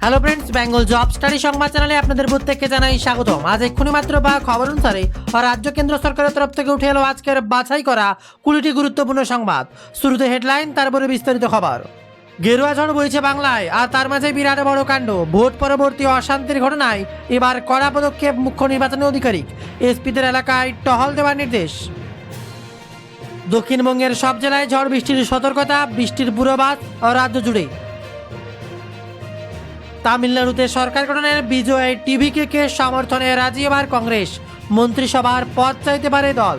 Hello friends, Bengal job study সংবাদ চ্যানেলে আপনাদের প্রত্যেককে জানাই স্বাগতম। আজ এক্ষুনি মাত্র বা খবর অনুসারে রাজ্য কেন্দ্র সরকারের তরফ থেকে উঠে এলো আজকের বাছাই করা 20টি গুরুত্বপূর্ণ সংবাদ। শুরুতে হেডলাইন, তারপরে বিস্তারিত খবর। গেরুয়া ঝড় বইছে বাংলায়, আর তার মাঝে বিরাট বড় কাণ্ড। ভোট পরবর্তী অশান্তির ঘটনায় এবার কড়া পদক্ষেপ মুখ্য নির্বাচনী আধিকারিক। এসপিদের এলাকায় টহল দেওয়ার নির্দেশ। দক্ষিণবঙ্গের সব জেলায় ঝড় বৃষ্টির সতর্কতা, বৃষ্টির পূর্বাভাস রাজ্য জুড়ে। তামিলনাড়ুতে সরকার গঠনের বিজয় টিভিকে সমর্থনে রাজি এবার কংগ্রেস। মন্ত্রিসভার পদ চাইতে পারে দল।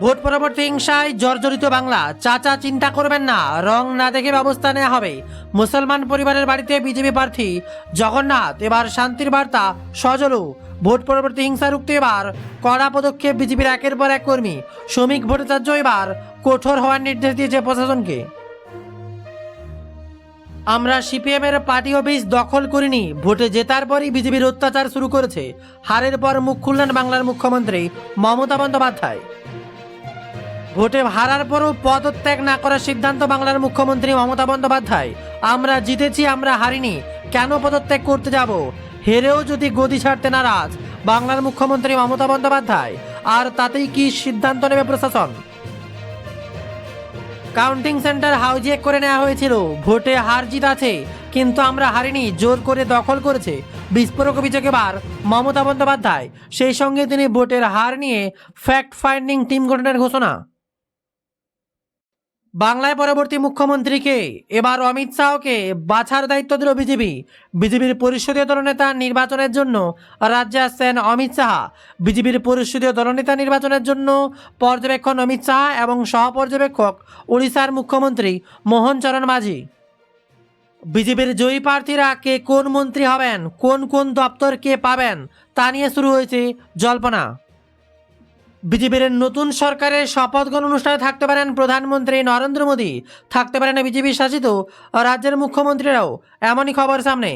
ভোট পরবর্তী হিংসায় জর্জরিত বাংলা, চাচা চিন্তা করবেন না, রং না দেখে ব্যবস্থা নেওয়া হবে। মুসলমান পরিবারের বাড়িতে বিজেপি প্রার্থী জগন্নাথ, এবার শান্তির বার্তা সজলু। ভোট পরবর্তী হিংসা রুখতে এবার কড়া পদক্ষেপ বিজেপির একের পর এক কর্মী। শ্রমিক ভট্টাচার্য এবার কঠোর হওয়ার নির্দেশ দিয়েছে প্রশাসনকে। আমরা সিপিএম এর পার্টি অফিস দখল করিনি, ভোটে জেতার পরই বিজেপির অত্যাচার শুরু করেছে। হারের পর মুখ খুললেন বাংলার মুখ্যমন্ত্রী মমতা বন্দ্যোপাধ্যায়। ভোটে হারার পরও পদত্যাগ না করার সিদ্ধান্ত বাংলার মুখ্যমন্ত্রী মমতা বন্দ্যোপাধ্যায়। আমরা জিতেছি, আমরা হারিনি, কেন পদত্যাগ করতে যাব? হেরেও যদি গদি ছাড়তে নারাজ বাংলার মুখ্যমন্ত্রী মমতা বন্দ্যোপাধ্যায়, আর তাতেই কি সিদ্ধান্ত নেবে প্রশাসন? কাউন্টিং সেন্টার হাইজ্যাক করে নেওয়া হয়েছিল, ভোটে হার জিত আছে, কিন্তু আমরা হারিনি, জোর করে দখল করেছে। বিস্ফোরক অভিযোগ এবার মমতা বন্দ্যোপাধ্যায়। সেই সঙ্গে তিনি ভোটের হার নিয়ে ফ্যাক্ট ফাইন্ডিং টিম গঠনের ঘোষণা। বাংলায় পরবর্তী মুখ্যমন্ত্রীকে, এবার অমিত শাহকে বাছার দায়িত্ব দিল বিজেপি। বিজেপির পরিষদীয় দলনেতা নির্বাচনের জন্য রাজ্যে আসছেন অমিত শাহ। বিজেপির পরিষদীয় দলনেতা নির্বাচনের জন্য পর্যবেক্ষণ অমিত শাহ এবং সহপর্যবেক্ষক ওড়িশার মুখ্যমন্ত্রী মোহন চরণ মাঝি। বিজেপির জয়ী প্রার্থীরা কে কোন মন্ত্রী হবেন, কোন কোন দপ্তর কে পাবেন, তা নিয়ে শুরু হয়েছে জল্পনা। বিজেপির নতুন সরকারের শপথ গ্রহণ অনুষ্ঠানে থাকতে পারেন প্রধানমন্ত্রী নরেন্দ্র মোদী, থাকতে পারেন বিজেপি শাসিত রাজ্যের মুখ্যমন্ত্রীরাও, এমনই খবর সামনে।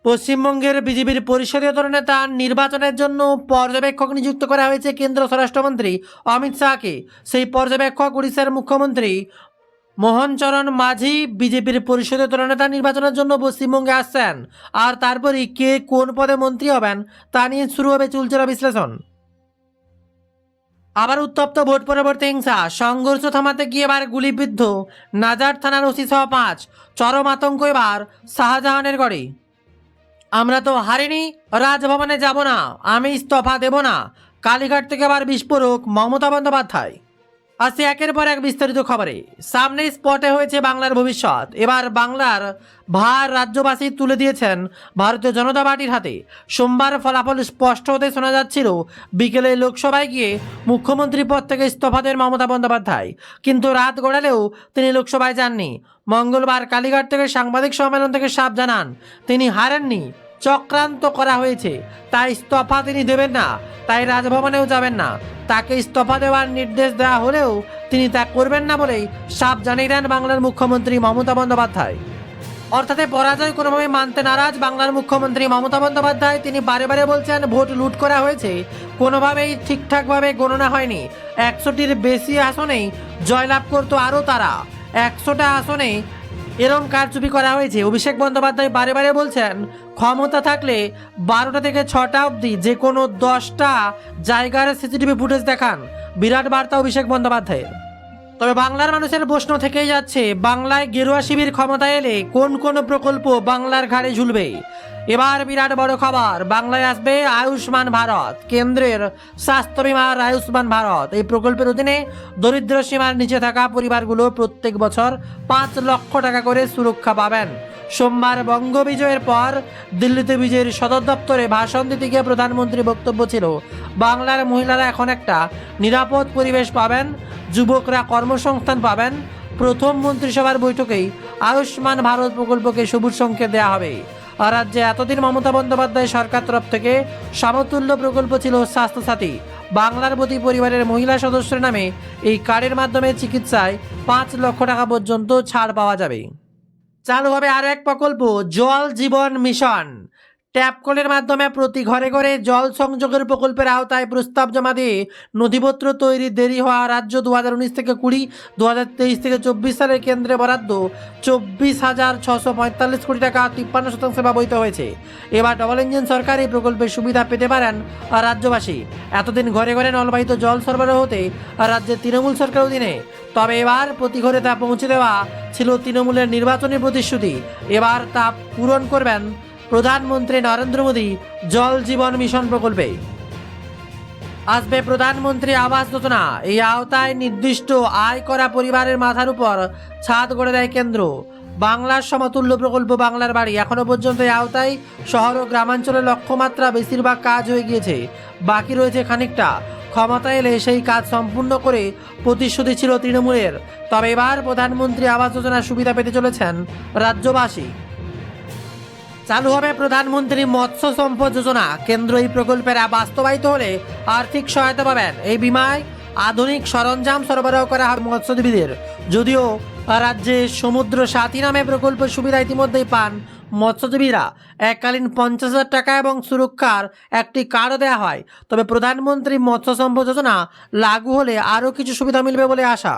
পশ্চিমবঙ্গের বিজেপির পরিষদীয় দলনেতা নির্বাচনের জন্য পর্যবেক্ষক নিযুক্ত করা হয়েছে কেন্দ্র স্বরাষ্ট্রমন্ত্রী অমিত শাহকে। সেই পর্যবেক্ষক উড়িষ্যার মুখ্যমন্ত্রী মোহন চরণ মাঝি। বিজেপির পরিষদীয় দলনেতা নির্বাচনের জন্য পশ্চিমবঙ্গে আসছেন, আর তারপরই কে কোন পদে মন্ত্রী হবেন তা নিয়ে শুরু হবে চুলচেরা বিশ্লেষণ। আবার উত্তপ্ত ভোট পরবর্তী হিংসা, সংঘর্ষ থামাতে গিয়ে এবার গুলিবিদ্ধ নাজার থানার ওসি সহ 5। চরম আতঙ্ক এবার শাহজাহানের গড়ে। আমরা তো হারিনি, রাজভবনে যাব না, আমি ইস্তফা দেব না, কালীঘাট থেকে আবার বিস্ফোরক মমতা বন্দ্যোপাধ্যায়। আসছে একের পর এক বিস্তারিত খবরে। সামনে স্পটে হয়েছে বাংলার ভবিষ্যৎ। এবার বাংলার ভার রাজ্যবাসী তুলে দিয়েছেন ভারতীয় জনতা পার্টির হাতে। সোমবার ফলাফল স্পষ্ট হতে শোনা যাচ্ছিল বিকেলে লোকসভায় গিয়ে মুখ্যমন্ত্রী পদ থেকে ইস্তফা দেন মমতা বন্দ্যোপাধ্যায়, কিন্তু রাত গড়ালেও তিনি লোকসভায় যাননি। মঙ্গলবার কালীঘাট থেকে সাংবাদিক সম্মেলন থেকে সাফ জানান তিনি হারেননি, চক্রান্ত করা হয়েছে, তাই ইস্তফা তিনি দেবেন না, তাই রাজভবনেও যাবেন না। তাকে ইস্তফা দেওয়ার নির্দেশ দেওয়া হলেও তিনি তা করবেন না বলেই সাফ জানিয়ে দেন বাংলার মুখ্যমন্ত্রী মমতা বন্দ্যোপাধ্যায়। অর্থাৎ পরাজয় কোনোভাবে মানতে নারাজ বাংলার মুখ্যমন্ত্রী মমতা বন্দ্যোপাধ্যায়। তিনি বারে বারে বলছেন ভোট লুট করা হয়েছে, কোনোভাবেই ঠিকঠাকভাবে গণনা হয়নি। 100টির বেশি আসনেই জয়লাভ করতো আরও তারা, 100টা আসনে এরম কারচুপি করা হয়েছে। অভিষেক বন্দ্যোপাধ্যায় বারে বারে বলছেন ক্ষমতা থাকলে 12টা থেকে 6টা অবধি যে কোনো 10টা জায়গার সিসিটিভি ফুটেজ দেখান। বিরাট বার্তা অভিষেক বন্দ্যোপাধ্যায়ের। তবে বাংলার মানুষের প্রশ্ন থেকেই যাচ্ছে, বাংলায় গেরুয়া শিবির ক্ষমতায় এলে কোন কোন প্রকল্প বাংলার ঘাড়ে ঝুলবে। এবার বিরাট বড় খবর, বাংলায় আসবে আয়ুষ্মান ভারত। কেন্দ্রের স্বাস্থ্য বিমার আয়ুষ্মান ভারত এই প্রকল্পের অধীনে দরিদ্র সীমার নিচে থাকা পরিবারগুলো প্রত্যেক বছর 5 লক্ষ টাকা করে সুরক্ষা পাবেন। সোমবার বঙ্গবিজয়ের পর দিল্লিতে বিজয়ের সদর দপ্তরে ভাষণ দিতে গিয়ে প্রধানমন্ত্রী বক্তব্য ছিল, বাংলার মহিলারা এখন একটা নিরাপদ পরিবেশ পাবেন, যুবকরা কর্মসংস্থান পাবেন। প্রথম মন্ত্রিসভার বৈঠকেই আয়ুষ্মান ভারত প্রকল্পকে সবুজ সংকেত দেওয়া হবে। আর রাজ্যে এতদিন মমতা বন্দ্যোপাধ্যায় সরকার তরফ থেকে সমতুল্য প্রকল্প ছিল স্বাস্থ্যসাথী। বাংলার প্রতি পরিবারের মহিলা সদস্যের নামে এই কার্ডের মাধ্যমে চিকিৎসায় 5 লক্ষ টাকা পর্যন্ত ছাড় পাওয়া যাবে। চালু হবে আরও এক প্রকল্প, জল জীবন মিশন। ট্যাপ কলের মাধ্যমে প্রতি ঘরে ঘরে জল সংযোগের প্রকল্পের আওতায় প্রস্তাব জমা দিয়ে নথিপত্র তৈরি দেরি হওয়া রাজ্য 2019 থেকে 20, 2023 থেকে 24 সালের কেন্দ্রে বরাদ্দ 24,645 কোটি টাকা 53% ব্যবহৃত হয়েছে। এবার ডবল ইঞ্জিন সরকার এই প্রকল্পের সুবিধা পেতে পারেন রাজ্যবাসী। এতদিন ঘরে ঘরে নলবাহিত জল সরবরাহ হতে রাজ্যের তৃণমূল সরকার অধীনে, তবে এবার প্রতি ঘরে তা পৌঁছে দেওয়া ছিল তৃণমূলের নির্বাচনী প্রতিশ্রুতি। এবার তা পূরণ করবেন প্রধানমন্ত্রী নরেন্দ্র মোদী জল জীবন মিশন প্রকল্পে। আসবে প্রধানমন্ত্রী আবাস যোজনা। এই আওতায় নির্দিষ্ট আয় করা পরিবারের মাথার উপর ছাদ গড়ে দেয় কেন্দ্র। বাংলার সমতুল্য প্রকল্প বাংলার বাড়ি। এখনো পর্যন্ত এই আওতায় শহর ও গ্রামাঞ্চলে লক্ষ্যমাত্রা বেশিরভাগ কাজ হয়ে গিয়েছে, বাকি রয়েছে খানিকটা। ক্ষমতা এলে সেই কাজ সম্পূর্ণ করে প্রতিশ্রুতি ছিল তৃণমূলের। তবে এবার প্রধানমন্ত্রী আবাস যোজনার সুবিধা পেতে চলেছেন রাজ্যবাসী। চালু হবে প্রধানমন্ত্রী মৎস্য সম্পদ যোজনা। কেন্দ্র এই প্রকল্পের বাস্তবায়িত হলে আর্থিক সহায়তা পাবেন। এই বিমায় আধুনিক সরঞ্জাম সরবরাহ করা হবে মৎস্যজীবীদের। যদিও রাজ্যে সমুদ্র সাথী নামে প্রকল্পের সুবিধা ইতিমধ্যেই পান মৎস্যজীবীরা। এককালীন 50,000 টাকা এবং সুরক্ষার একটি কার্ডও দেওয়া হয়। তবে প্রধানমন্ত্রী মৎস্য সম্পদ যোজনা লাগু হলে আরও কিছু সুবিধা মিলবে বলে আশা।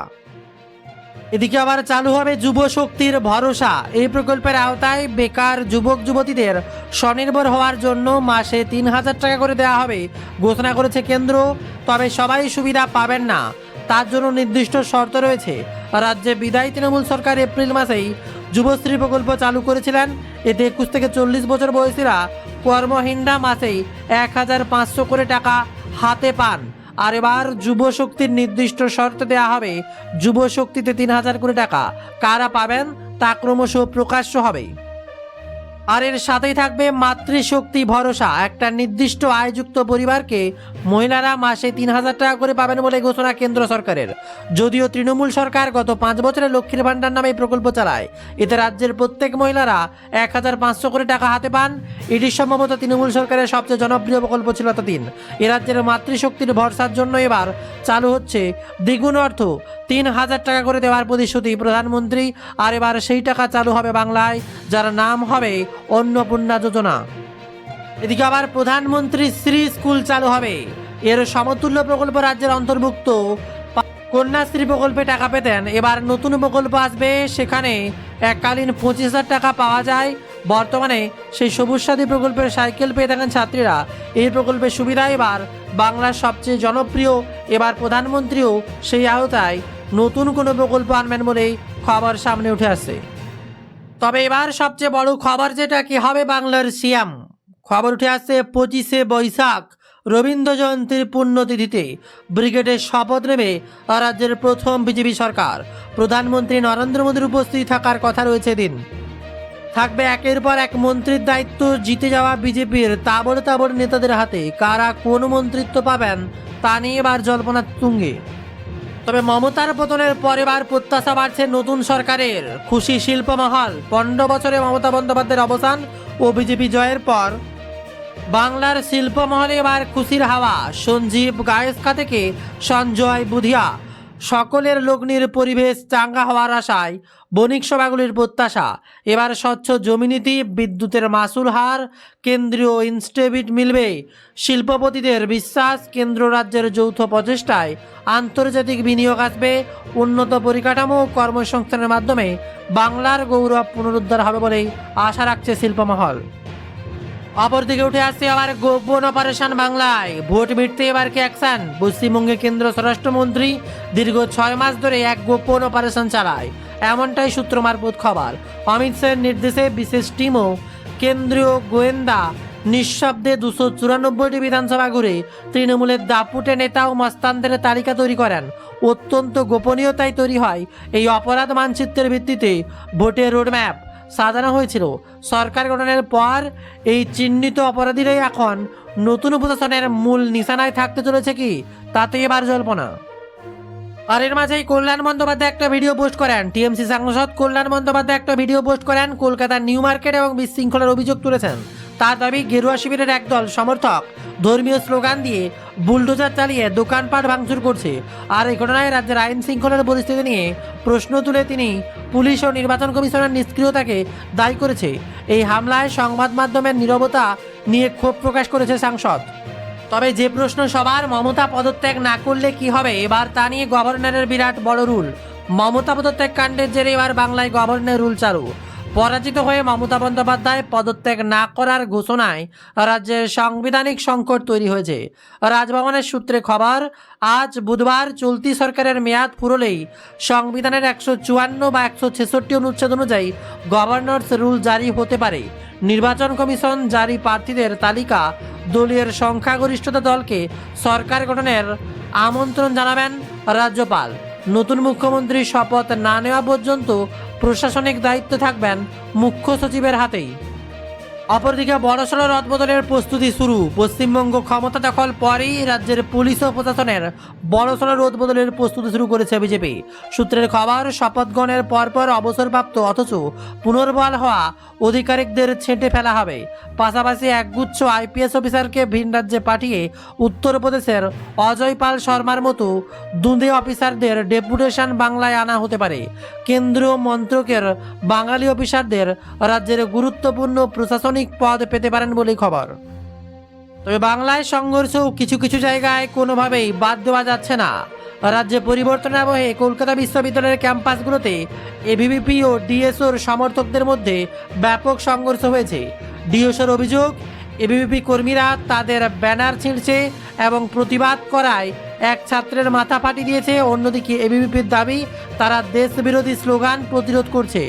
এদিকে আবার চালু হবে যুব শক্তির ভরসা। এই প্রকল্পের আওতায় বেকার যুবক যুবতীদের স্বনির্ভর হওয়ার জন্য মাসে 3,000 টাকা করে দেওয়া হবে ঘোষণা করেছে কেন্দ্র। তবে সবাই সুবিধা পাবেন না, তার জন্য নির্দিষ্ট শর্ত রয়েছে। রাজ্যে বিদায়ী তৃণমূল সরকার এপ্রিল মাসেই যুবশ্রী প্রকল্প চালু করেছিলেন। এতে 21 থেকে 40 বছর বয়সীরা কর্মহীনরা মাসেই 1,500 করে টাকা হাতে পান। আর এবার যুব শক্তির নির্দিষ্ট শর্ত দেওয়া হবে। যুব শক্তিতে 3,000 করে টাকা কারা পাবেন তা ক্রমশ প্রকাশ্য হবে। আর এর সাথেই থাকবে মাতৃশক্তি ভরসা। একটা নির্দিষ্ট আয়যুক্ত পরিবারকে মহিলারা মাসে 3,000 টাকা করে পাবেন বলে ঘোষণা কেন্দ্র সরকারের। যদিও তৃণমূল সরকার গত 5 বছরে লক্ষ্মীর ভাণ্ডার নামে এই প্রকল্প চালায়। এতে রাজ্যের প্রত্যেক মহিলারা 1,500 করে টাকা হাতে পান। এটি সম্ভবত তৃণমূল সরকারের সবচেয়ে জনপ্রিয় প্রকল্প ছিল এতদিন। এ রাজ্যের মাতৃশক্তির ভরসার জন্য এবার চালু হচ্ছে দ্বিগুণ অর্থ 3,000 টাকা করে দেওয়ার প্রতিশ্রুতি প্রধানমন্ত্রী। আর এবার সেই টাকা চালু হবে বাংলায়, যার নাম হবে অন্নপূর্ণা যোজনা। এদিকে আবার প্রধানমন্ত্রী শ্রী স্কুল চালু হবে। এর সমতুল্য প্রকল্প রাজ্যের অন্তর্ভুক্ত। কন্যাশ্রী প্রকল্পে টাকা পেতেন, এবার নতুন প্রকল্প আসবে। সেখানে এককালীন 25,000 টাকা পাওয়া যায়। বর্তমানে সেই সবুজ সাথী প্রকল্পের সাইকেল পেয়ে থাকেন ছাত্রীরা। এই প্রকল্পের সুবিধা এবার বাংলার সবচেয়ে জনপ্রিয়। এবার প্রধানমন্ত্রীও সেই আওতায় নতুন কোনো প্রকল্প আনবেন বলেই খবর সামনে উঠে আসছে। তবে এবার সবচেয়ে বড় খবর যেটা কি হবে বাংলার সিএম। খবর উঠে আসছে 25শে বৈশাখ রবীন্দ্র জয়ন্তীর পুণ্যতিথিতে ব্রিগেডের শপথ নেবে রাজ্যের প্রথম বিজেপি সরকার। প্রধানমন্ত্রী নরেন্দ্র মোদীর উপস্থিত থাকার কথা রয়েছে দিন। থাকবে একের পর এক মন্ত্রীর দায়িত্ব। জিতে যাওয়া বিজেপির তাবড় তাবড় নেতাদের হাতে কারা কোন মন্ত্রিত্ব পাবেন তা নিয়ে এবার জল্পনা তুঙ্গে। তবে মমতার পতনের পর এবার প্রত্যাশা বাড়ছে নতুন সরকারের। খুশি শিল্পমহল। 15 বছরে মমতা বন্দ্যোপাধ্যায়ের অবসান ও বিজেপি জয়ের পর বাংলার শিল্পমহলে এবার খুশির হাওয়া। সঞ্জীব গায়েস্কা থেকে সঞ্জয় বুধিয়া সকলের লগ্নির পরিবেশ চাঙ্গা হওয়ার আশায় বণিক সভাগুলির প্রত্যাশা। এবার স্বচ্ছ জমিনীতি, বিদ্যুতের মাসুল হার, কেন্দ্রীয় ইনস্টেবিট মিলবে। শিল্পপতিদের বিশ্বাস কেন্দ্র রাজ্যের যৌথ প্রচেষ্টায় আন্তর্জাতিক বিনিয়োগ আসবে। উন্নত পরিকাঠামো ও কর্মসংস্থানের মাধ্যমে বাংলার গৌরব পুনরুদ্ধার হবে বলেই আশা রাখছে শিল্পমহল। অপরদিকে উঠে আসছে আবার গোপন অপারেশন বাংলায়। ভোট মিটতে এবার কি অ্যাকশন। পশ্চিমবঙ্গে কেন্দ্র স্বরাষ্ট্রমন্ত্রী দীর্ঘ 6 মাস ধরে এক গোপন অপারেশন চালায়, এমনটাই সূত্র মারফত খবর। অমিত শাহের নির্দেশে বিশেষ টিমও কেন্দ্রীয় গোয়েন্দা নিঃশব্দে 294টি বিধানসভা ঘুরে তৃণমূলের দাপুটে নেতা ও মস্তানদের তালিকা তৈরি করেন। অত্যন্ত গোপনীয়তায় তৈরি হয় এই অপরাধ মানচিত্রের ভিত্তিতে ভোটের রোডম্যাপ সাজানো হয়েছিল। সরকার গঠনের পর এই চিহ্নিত অপরাধীরাই এখন নতুন প্রশাসনের মূল নিশানায় থাকতে চলেছে কি তাতে এবার জল্পনা। আর এর মাঝেই কল্যাণ বন্দ্যোপাধ্যায় একটা ভিডিও পোস্ট করেন। টিএমসি সাংসদ কল্যাণ বন্দ্যোপাধ্যায় একটা ভিডিও পোস্ট করেন। কলকাতার নিউ মার্কেট এবং বিশৃঙ্খলার অভিযোগ তুলেছেন। তার দাবি গেরুয়া শিবিরের একদল সমর্থক ধর্মীয় স্লোগান দিয়ে বুলডোজার চালিয়ে দোকানপাট ভাঙচুর করছে। আর এই ঘটনায় রাজ্যের আইন শৃঙ্খলার পরিস্থিতি নিয়ে প্রশ্ন তুলে তিনি পুলিশ ও নির্বাচন কমিশনের নিষ্ক্রিয়তাকে দায়ী করেছে। এই হামলায় সংবাদ মাধ্যমের নীরবতা নিয়ে ক্ষোভ প্রকাশ করেছে সাংসদ। তবে যে প্রশ্ন সবার, মমতা পদত্যাগ না করলে কি হবে এবার তা নিয়ে গভর্নরের বিরাট বড় রুল। মমতা পদত্যাগ কাণ্ডের জেরে এবার বাংলায় গভর্নর রুল চালু। পরাজিত হয়ে মমতা বন্দ্যোপাধ্যায় পদত্যাগ না করার ঘোষণায় রাজ্যের সাংবিধানিক সংকট তৈরি হয়েছে। রাজভবনের সূত্রে খবর, আজ বুধবার চলতি সরকারের মেয়াদ ফুরলেই সংবিধানের 154 বা 166 অনুচ্ছেদ অনুযায়ী গভর্নরস রুল জারি হতে পারে। নির্বাচন কমিশন জারি প্রার্থীদের তালিকা, দলীয় সংখ্যাগরিষ্ঠতা দলকে সরকার গঠনের আমন্ত্রণ জানাবেন রাজ্যপাল। নতুন মুখ্যমন্ত্রী শপথ না নেওয়া পর্যন্ত প্রশাসনিক দায়িত্ব থাকবেন মুখ্য সচিবের হাতেই। অপরদিকে বড়সড় রদবদলের প্রস্তুতি শুরু। পশ্চিমবঙ্গ ক্ষমতা দখল পরেই রাজ্যের পুলিশ ও প্রশাসনের বড়সড় রদবদলের প্রস্তুতি শুরু করেছে বিজেপি। সূত্রের খবর, শপথ গ্রহণের পরপর অবসরপ্রাপ্ত অথচ পুনর্বহাল হওয়া আধিকারিকদের ছেঁটে ফেলা হবে। পাশাপাশি একগুচ্ছ আইপিএস অফিসারকে ভিন রাজ্যে পাঠিয়ে উত্তরপ্রদেশের অজয় পাল শর্মার মতো দুঁদে অফিসারদের ডেপুটেশন বাংলায় আনা হতে পারে। কেন্দ্রীয় মন্ত্রকের বাঙালি অফিসারদের রাজ্যের গুরুত্বপূর্ণ প্রশাসনিক পদ পেতে পারেন বলেই খবর। তবে বাংলায় সংঘর্ষ কিছু কিছু জায়গায় কোনোভাবেই বাদ দেওয়া যাচ্ছে না। রাজ্যে পরিবর্তনের আবহে কলকাতা বিশ্ববিদ্যালয়ের ক্যাম্পাসগুলোতে এবিভিপি ও ডিএসওর সমর্থকদের মধ্যে ব্যাপক সংঘর্ষ হয়েছে। ডিএসওর অভিযোগ, এবিভিপি কর্মীরা তাদের ব্যানার ছিঁড়ছে এবং প্রতিবাদ করায় এক ছাত্রের মাথা ফাটিয়ে দিয়েছে। অন্যদিকে এবিভিপির দাবি, তারা দেশবিরোধী স্লোগান প্রতিরোধ করছে।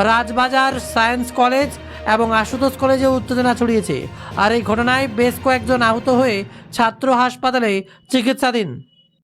রাজবাজার সায়েন্স কলেজ এবং আশুতোষ কলেজে উত্তেজনা ছড়িয়েছে। আর এই ঘটনায় বেশ কয়েকজন আহত হয়ে ছাত্র হাসপাতালে চিকিৎসাধীন।